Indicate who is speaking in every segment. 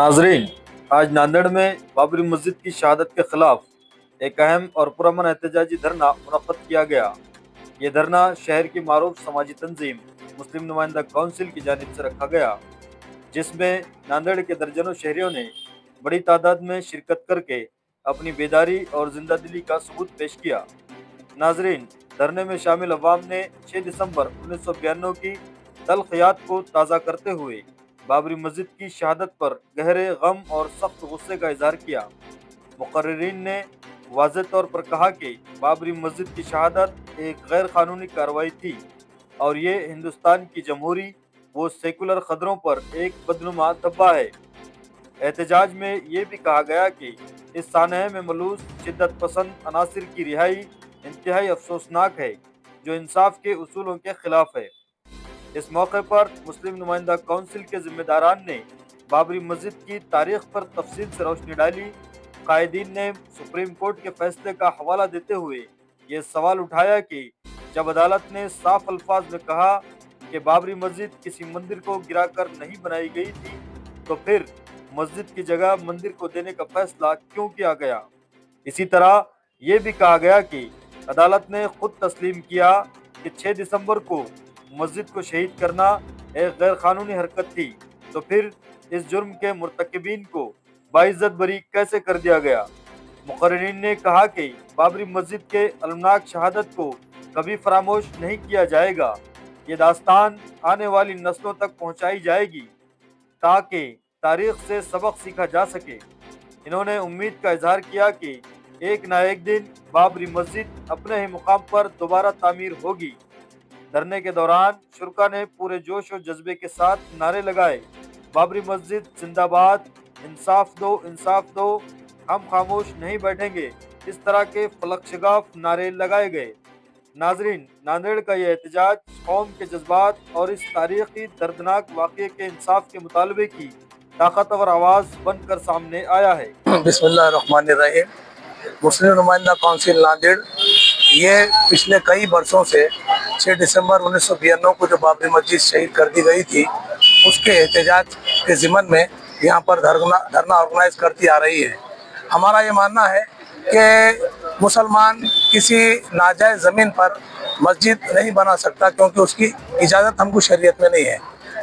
Speaker 1: नाजरीन, आज नांदेड़ में बाबरी मस्जिद की शहादत के खिलाफ एक अहम और पुरअमन एहतजाजी धरना मुनक्कद किया गया। ये धरना शहर की मारूफ समाजी तंजीम मुस्लिम नुमाइंदा काउंसिल की जानिब से रखा गया, जिसमें नांदेड़ के दर्जनों शहरियों ने बड़ी तादाद में शिरकत करके अपनी बेदारी और जिंदा दिली का सबूत पेश किया। नाजरीन, धरने में शामिल अवाम ने 6 दिसंबर 1992 की तलखियात को ताज़ा करते हुए बाबरी मस्जिद की शहादत पर गहरे गम और सख्त गुस्से का इजहार किया। मुकर्रिरीन ने वाज़ेह तौर पर कहा कि बाबरी मस्जिद की शहादत एक गैर कानूनी कार्रवाई थी और ये हिंदुस्तान की जमहूरी व सेकुलर खदरों पर एक बदनुमा धब्बा है। एहतजाज में ये भी कहा गया कि इस सानहे में मलूस शिद्दत पसंद अनासिर की रिहाई इंतहाई अफसोसनाक है, जो इंसाफ के उसूलों के खिलाफ है। इस मौके पर मुस्लिम नुमाइंदा काउंसिल के जिम्मेदारान ने बाबरी मस्जिद की तारीख पर तफसील से रोशनी डाली। कायदीन ने सुप्रीम कोर्ट के फैसले का हवाला देते हुए ये सवाल उठाया कि जब अदालत ने साफ अल्फाज में कहा कि बाबरी मस्जिद किसी मंदिर को गिराकर नहीं बनाई गई थी, तो फिर मस्जिद की जगह मंदिर को देने का फैसला क्यों किया गया। इसी तरह ये भी कहा गया कि अदालत ने खुद तस्लीम किया कि 6 दिसंबर को मस्जिद को शहीद करना एक गैर कानूनी हरकत थी, तो फिर इस जुर्म के मुर्तकिबीन को बाइज्जत बरी कैसे कर दिया गया। मुकर्रिरीन ने कहा कि बाबरी मस्जिद के अलमनाक शहादत को कभी फरामोश नहीं किया जाएगा। ये दास्तान आने वाली नस्लों तक पहुंचाई जाएगी ताकि तारीख से सबक सीखा जा सके। इन्होंने उम्मीद का इजहार किया कि एक ना एक दिन बाबरी मस्जिद अपने ही मुकाम पर दोबारा तामीर होगी। धरने के दौरान शुरका ने पूरे जोश और जज्बे के साथ नारे लगाए, बाबरी मस्जिद जिंदाबाद, इंसाफ दो, हम खामोश नहीं बैठेंगे। इस तरह के फलकशगाफ नारे लगाए गए। नाजरीन, नांदेड़ का यह एहतजाज कौम के जज्बात और इस तारीखी दर्दनाक वाक़े के इंसाफ के मुतालबे की ताकतवर आवाज़ बनकर सामने आया है।
Speaker 2: बिस्मिल्लाहिर्रहमानिर्रहीम। मुस्लिम नुमाइंदा काउंसिल नांदेड़ ये पिछले कई बरसों से 6 दिसंबर 1992 को जो बाबरी मस्जिद शहीद कर दी गई थी, उसके एहतजाज के ज़िमन में यहाँ पर धरना ऑर्गेनाइज करती आ रही है। हमारा ये मानना है कि मुसलमान किसी नाजायज़ ज़मीन पर मस्जिद नहीं बना सकता, क्योंकि उसकी इजाज़त हमको शरीयत में नहीं है।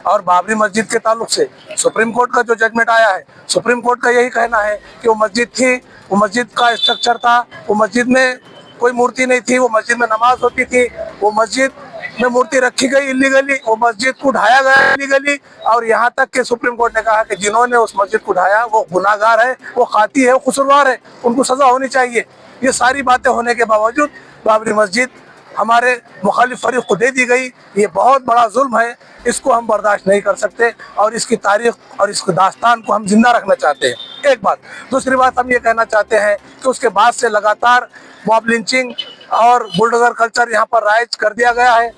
Speaker 2: और बाबरी मस्जिद के ताल्लुक से सुप्रीम कोर्ट का जो जजमेंट आया है, सुप्रीम कोर्ट का यही कहना है कि वो मस्जिद थी, वो मस्जिद का स्ट्रक्चर था, वो मस्जिद में कोई मूर्ति नहीं थी, वो मस्जिद में नमाज होती थी, वो मस्जिद में मूर्ति रखी गई इलीगली, वो मस्जिद को ढाया गया इलीगली। और यहाँ तक कि सुप्रीम कोर्ट ने कहा कि जिन्होंने उस मस्जिद को ढाया वो गुनाहगार है, वो खाती है, वो कसूरवार है, उनको सज़ा होनी चाहिए। ये सारी बातें होने के बावजूद बाबरी मस्जिद हमारे मुखालिफ फरीक को दे दी गई। ये बहुत बड़ा जुल्म है, इसको हम बर्दाश्त नहीं कर सकते और इसकी तारीख और इसकी दास्तान को हम जिंदा रखना चाहते हैं। एक बात। दूसरी बात, हम ये कहना चाहते हैं कि उसके बाद से लगातार मॉब लिंचिंग और बुलडोजर कल्चर यहाँ पर राइज कर दिया गया है।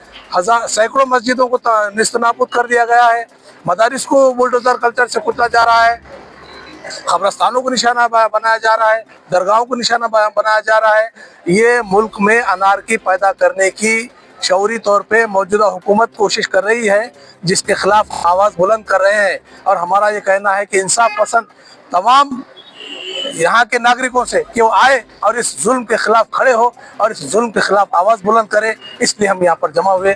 Speaker 2: सैकड़ों मस्जिदों को निस्तनाबूद कर दिया गया है, मदारिस को बुलडोजर कल्चर से कुचला जा रहा है, कब्रस्तानों को निशाना बनाया जा रहा है, दरगाहों को निशाना बनाया जा रहा है। ये मुल्क में अनारकी पैदा करने की शऊरी तौर पे मौजूदा हुकूमत कोशिश कर रही है, जिसके खिलाफ आवाज़ बुलंद कर रहे हैं। और हमारा ये कहना है कि इंसाफ पसंद तमाम यहाँ के नागरिकों से कि वो आए और इस जुल्म के खिलाफ खड़े हो और इस जुल्म के खिलाफ आवाज़ बुलंद करे। इसलिए हम यहाँ पर जमा हुए।